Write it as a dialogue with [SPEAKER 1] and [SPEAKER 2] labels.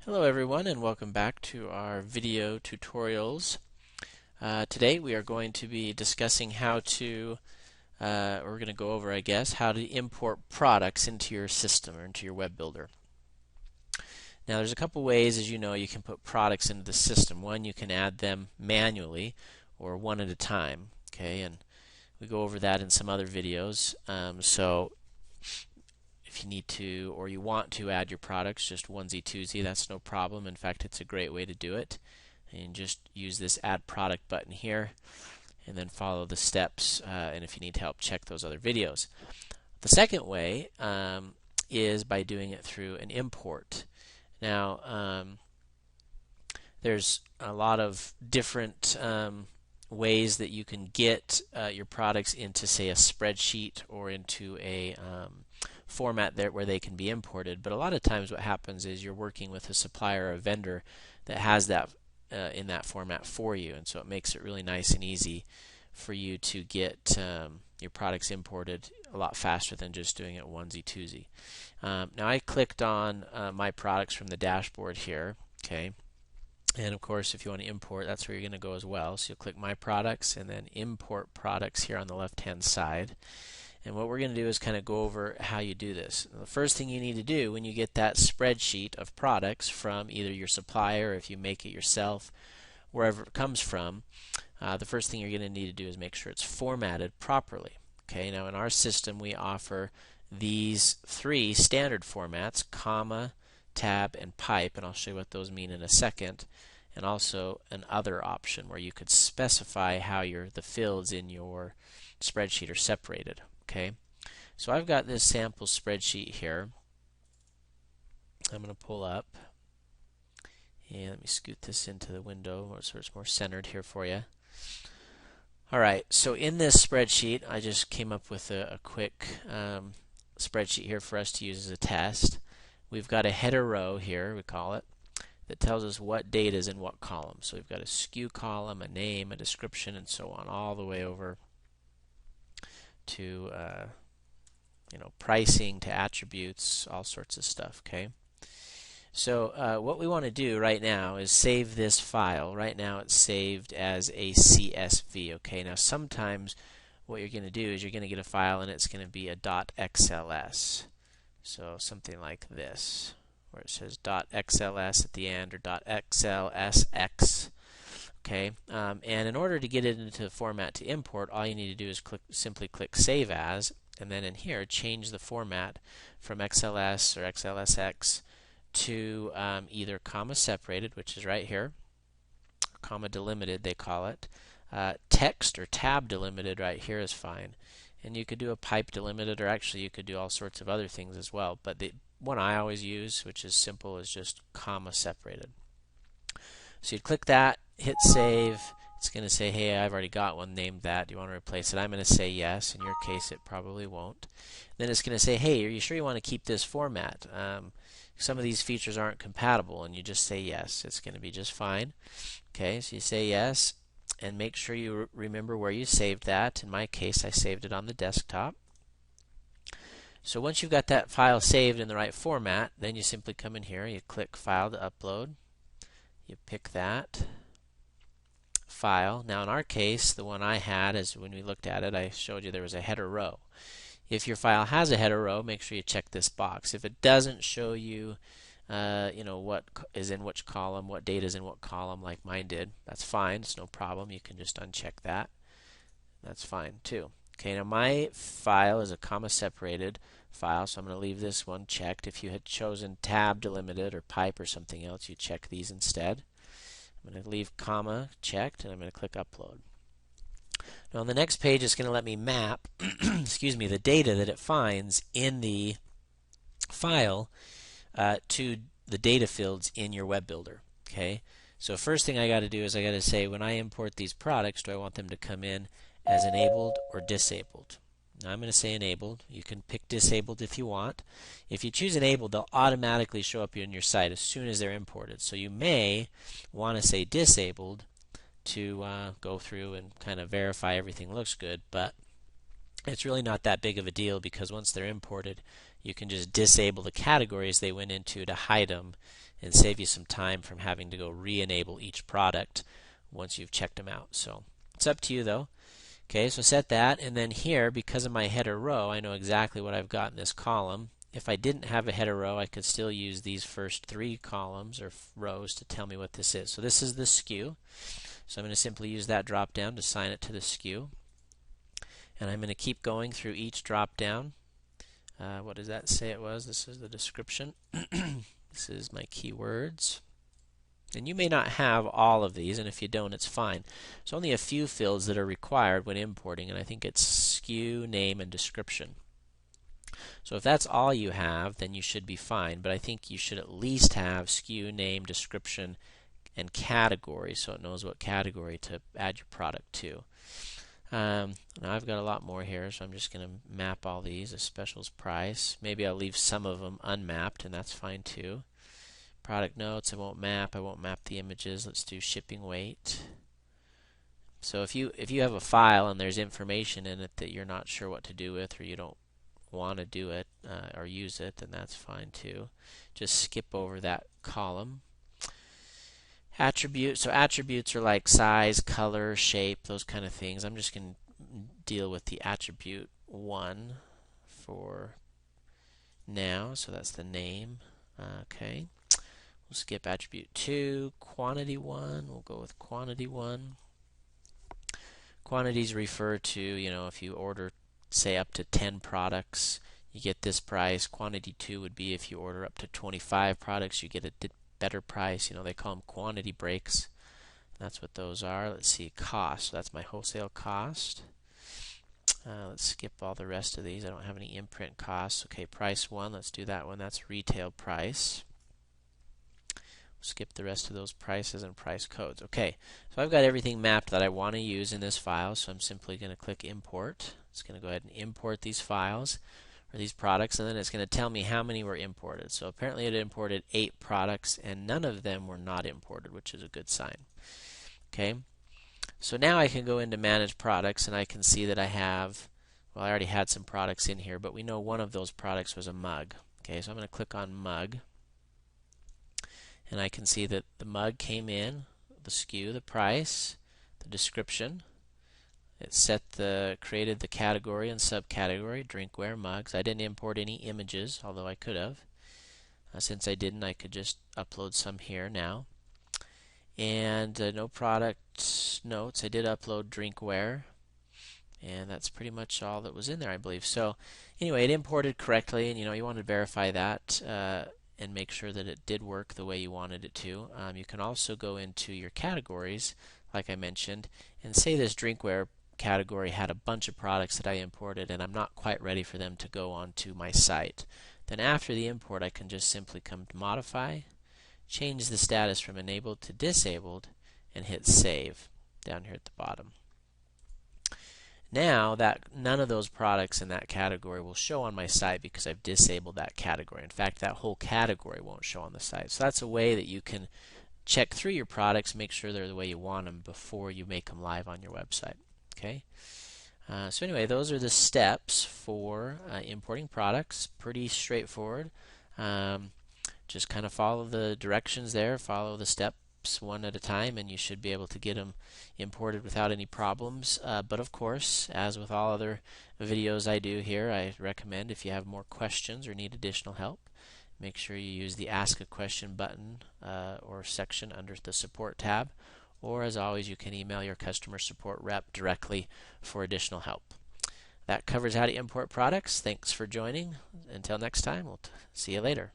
[SPEAKER 1] Hello everyone and welcome back to our video tutorials. Today we are going to be discussing how to, we're going to go over how to import products into your system or into your web builder. Now there's a couple ways, as you know, you can put products into the system. One, you can add them manually or one at a time, okay, and we go over that in some other videos. So if you need to or you want to add your products just onesie twosie, that's no problem. In fact, it's a great way to do it. And just use this add product button here and then follow the steps, and if you need help, check those other videos. The second way is by doing it through an import. Now there's a lot of different ways that you can get your products into, say, a spreadsheet or into a format there where they can be imported. But a lot of times what happens is you're working with a supplier or a vendor that has that in that format for you, and so it makes it really nice and easy for you to get your products imported a lot faster than just doing it onesie twosie. Now I clicked on my products from the dashboard here, okay, and of course if you want to import, that's where you're going to go as well. So you'll click my products and then import products here on the left hand side. And what we're going to do is kind of go over how you do this. The first thing you need to do when you get that spreadsheet of products from either your supplier or if you make it yourself, wherever it comes from, the first thing you're going to need to do is make sure it's formatted properly. Okay, now in our system we offer these three standard formats: comma, tab, and pipe, and I'll show you what those mean in a second, and also an other option where you could specify how the fields in your spreadsheet are separated. Okay, so I've got this sample spreadsheet here. I'm going to pull up, and let me scoot this into the window so it's more centered here for you. Alright, so in this spreadsheet I just came up with a quick spreadsheet here for us to use as a test. We've got a header row here, we call it, that tells us what data is in what column. So we've got a SKU column, a name, a description, and so on, all the way over to pricing, to attributes, all sorts of stuff. Okay, so what we want to do right now is save this file. Right now it's saved as a CSV. Okay, now sometimes what you're going to do is you're going to get a file and it's going to be a .xls. So something like this, where it says .xls at the end or .xlsx. Okay, and in order to get it into the format to import, all you need to do is simply click Save As, and then in here change the format from XLS or XLSX to either comma separated, which is right here, or comma delimited they call it. Text or tab delimited right here is fine. And you could do a pipe delimited, or actually you could do all sorts of other things as well. But the one I always use, which is simple, is just comma separated. So you'd click that, hit save. It's going to say, hey, I've already got one named that. Do you want to replace it? I'm going to say yes. In your case, it probably won't. Then it's going to say, hey, are you sure you want to keep this format? Some of these features aren't compatible, and you just say yes. It's going to be just fine. Okay, so you say yes, and make sure you remember where you saved that. In my case, I saved it on the desktop. So once you've got that file saved in the right format, then you simply come in here, you click File to Upload. You pick that file. Now in our case, the one I had is when we looked at it, I showed you there was a header row. If your file has a header row, make sure you check this box. If it doesn't show you, what is in which column, what data is in what column, like mine did, that's fine. It's no problem. You can just uncheck that. That's fine too. Okay, now my file is a comma separated file, so I'm going to leave this one checked. If you had chosen tab delimited or pipe or something else, you check these instead. I'm going to leave comma checked, and I'm going to click Upload. Now on the next page, it's going to let me map excuse me, the data that it finds in the file to the data fields in your web builder. Okay, so first thing I got to do is I got to say, when I import these products, do I want them to come in as enabled or disabled? Now I'm going to say enabled. You can pick disabled if you want. If you choose enabled, they'll automatically show up in your site as soon as they're imported. So you may want to say disabled to go through and kind of verify everything looks good, but it's really not that big of a deal, because once they're imported, you can just disable the categories they went into to hide them and save you some time from having to go re-enable each product once you've checked them out. So it's up to you though. Okay, so set that, and then here, because of my header row, I know exactly what I've got in this column. If I didn't have a header row, I could still use these first 3 columns or rows to tell me what this is. So this is the SKU. So I'm going to simply use that drop down to assign it to the SKU. And I'm going to keep going through each drop down. What does that say it was? This is the description. This is my keywords. And you may not have all of these, and if you don't, it's fine. There's only a few fields that are required when importing, and I think it's SKU, name, and description. So if that's all you have, then you should be fine, but I think you should at least have SKU, name, description, and category, so it knows what category to add your product to. Now I've got a lot more here, so I'm just going to map all these. A specials price. Maybe I'll leave some of them unmapped, and that's fine too. Product notes, I won't map the images. Let's do shipping weight. So if you have a file and there's information in it that you're not sure what to do with, or you don't want to do it or use it, then that's fine too. Just skip over that column. Attributes. So attributes are like size, color, shape, those kind of things. I'm just going to deal with the attribute 1 for now. So that's the name. Okay. We'll skip attribute 2. Quantity 1. We'll go with quantity 1. Quantities refer to, if you order, say, up to 10 products, you get this price. Quantity 2 would be if you order up to 25 products, you get a better price. They call them quantity breaks. That's what those are. Let's see, cost. So that's my wholesale cost. Let's skip all the rest of these. I don't have any imprint costs. Okay, price 1. Let's do that one. That's retail price. Skip the rest of those prices and price codes. Okay, so I've got everything mapped that I want to use in this file, so I'm simply going to click import. It's going to go ahead and import these files or these products, and then it's going to tell me how many were imported. So apparently it imported 8 products, and none of them were not imported, which is a good sign. Okay, so now I can go into manage products, and I can see that I have, well, I already had some products in here, but we know one of those products was a mug. Okay, so I'm going to click on mug. And I can see that the mug came in, the SKU, the price, the description. It created the category and subcategory, drinkware, mugs. I didn't import any images, although I could have. Since I didn't, I could just upload some here now. And no product notes. I did upload drinkware. And that's pretty much all that was in there, I believe. So anyway, it imported correctly, and you want to verify that. And make sure that it did work the way you wanted it to. You can also go into your categories, like I mentioned, and say this drinkware category had a bunch of products that I imported and I'm not quite ready for them to go onto my site. Then after the import, I can just simply come to modify, change the status from enabled to disabled, and hit save down here at the bottom. Now that none of those products in that category will show on my site because I've disabled that category. In fact, that whole category won't show on the site. So that's a way that you can check through your products, make sure they're the way you want them before you make them live on your website. Okay. So anyway, those are the steps for importing products. Pretty straightforward. Just kind of follow the directions there, follow the steps one at a time, and you should be able to get them imported without any problems. But of course, as with all other videos I do here, I recommend if you have more questions or need additional help, make sure you use the Ask a Question button or section under the Support tab, or as always, you can email your customer support rep directly for additional help. That covers how to import products. Thanks for joining. Until next time, we'll see you later.